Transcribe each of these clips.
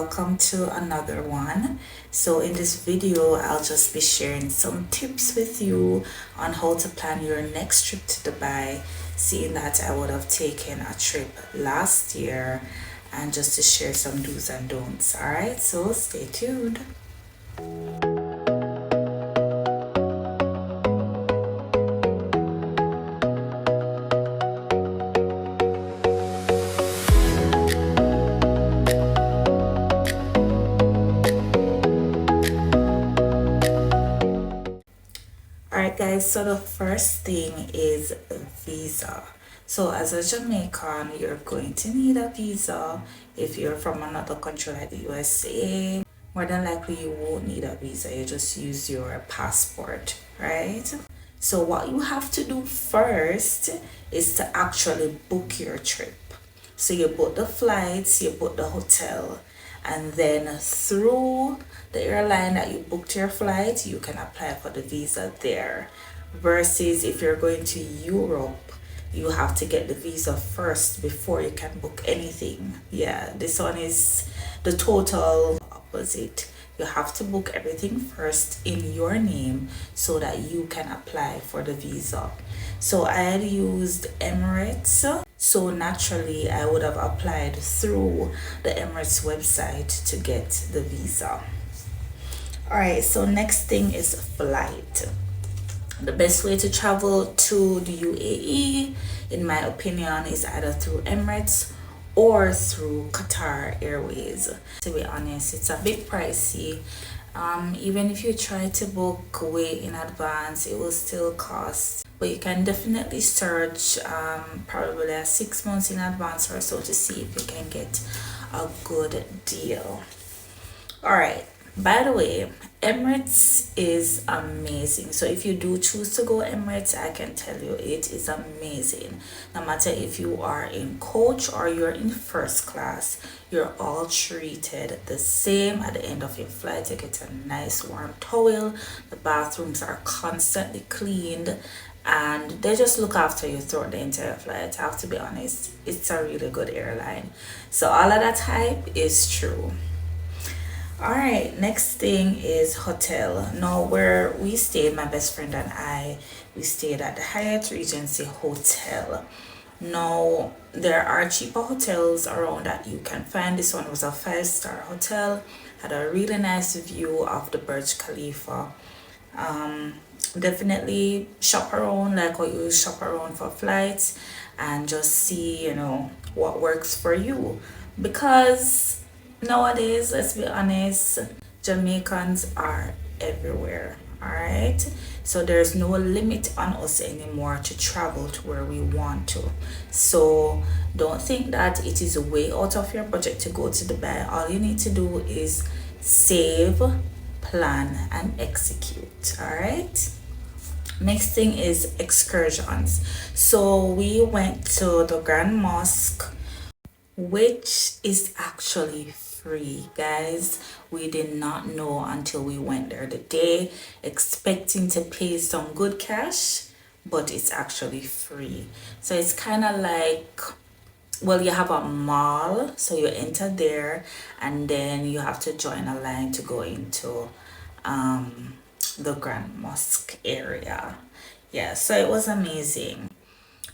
welcome to another one. So in this video I'll just be sharing some tips with you on how to plan your next trip to Dubai, seeing that I would have taken a trip last year, and just to share some do's and don'ts. All right, so stay tuned. Alright guys, so the first thing is visa. So as a Jamaican, you're going to need a visa. If you're from another country like the USA, more than likely you won't need a visa. You just use your passport, right? So what you have to do first is to actually book your trip. So you book the flights, you book the hotel, and then through the airline that you booked your flight, you can apply for the visa there. Versus if you're going to Europe, you have to get the visa first before you can book anything. Yeah, this one is the total opposite. You have to book everything first in your name so that you can apply for the visa. So I had used Emirates, so naturally I would have applied through the Emirates website to get the visa. All right, so next thing is flight. The best way to travel to the UAE, in my opinion, is either through Emirates or through Qatar Airways. To be honest, it's a bit pricey. Even if you try to book way in advance, it will still cost. But you can definitely search probably 6 months in advance or so to see if you can get a good deal. All right. By the way, Emirates is amazing. So if you do choose to go Emirates, I can tell you it is amazing. No matter if you are in coach or you're in first class, you're all treated the same. At the end of your flight, you get a nice warm towel. The bathrooms are constantly cleaned, and they just look after you throughout the entire flight. I have to be honest, it's a really good airline. So all of that hype is true. All right, next thing is hotel. Now, where we stayed, my best friend and I, we stayed at the Hyatt Regency Hotel. Now, there are cheaper hotels around that you can find. This one was a 5-star hotel, had a really nice view of the Burj Khalifa. Definitely shop around like how you shop around for flights, and just see, what works for you. Because nowadays, let's be honest, Jamaicans are everywhere. All right, so there's no limit on us anymore to travel to where we want to. So don't think that it is way out of your budget to go to Dubai. All you need to do is save, plan, and execute. All right. Next thing is excursions. So we went to the Grand Mosque, which is actually free, guys. We did not know until we went there the day, expecting to pay some good cash, but it's actually free. So it's kind of like, well, you have a mall, so you enter there, and then you have to join a line to go into the Grand Mosque area. Yeah, so it was amazing.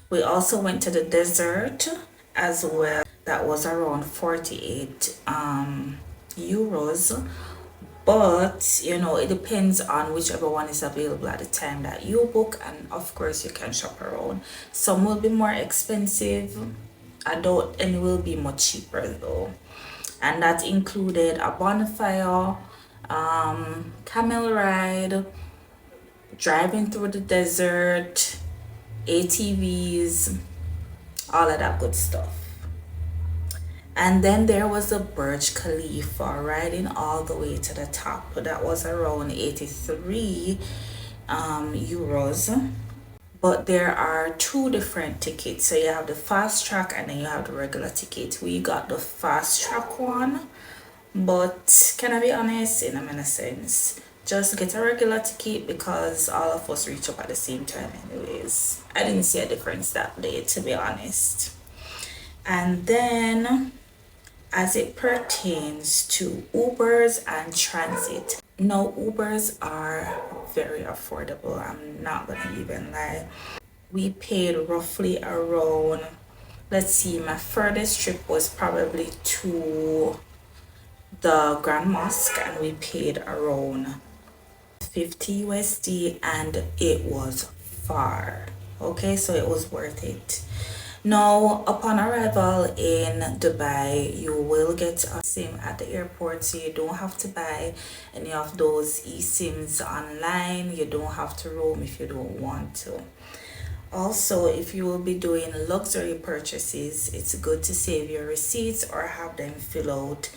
We also went to the desert as well. That was around 48 euros, but it depends on whichever one is available at the time that you book, and of course you can shop around. Some will be more expensive, I doubt any will be much cheaper though, and that included a bonfire, camel ride, driving through the desert, ATVs, all of that good stuff. And then there was the Burj Khalifa, riding all the way to the top. That was around 83 euros. But there are two different tickets. So you have the fast track and then you have the regular ticket. We got the fast track one. But can I be honest, in a sense, just get a regular ticket because all of us reach up at the same time anyways. I didn't see a difference that day, to be honest. And then as it pertains to Ubers and transit. Now, Ubers are very affordable. I'm not gonna even lie. We paid roughly around, let's see, my furthest trip was probably to the Grand Mosque, and we paid around 50 USD, and it was far. Okay, so it was worth it. Now, upon arrival in Dubai, you will get a SIM at the airport, so you don't have to buy any of those eSIMs online. You don't have to roam if you don't want to. Also, if you will be doing luxury purchases, it's good to save your receipts or have them fill out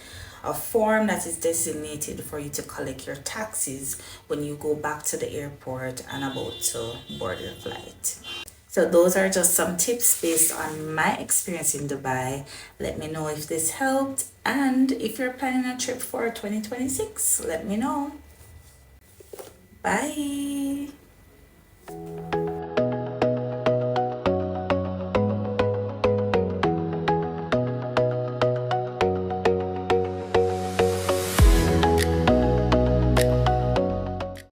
a form that is designated for you to collect your taxes when you go back to the airport and about to board your flight. So those are just some tips based on my experience in Dubai. Let me know if this helped, and if you're planning a trip for 2026, let me know. Bye.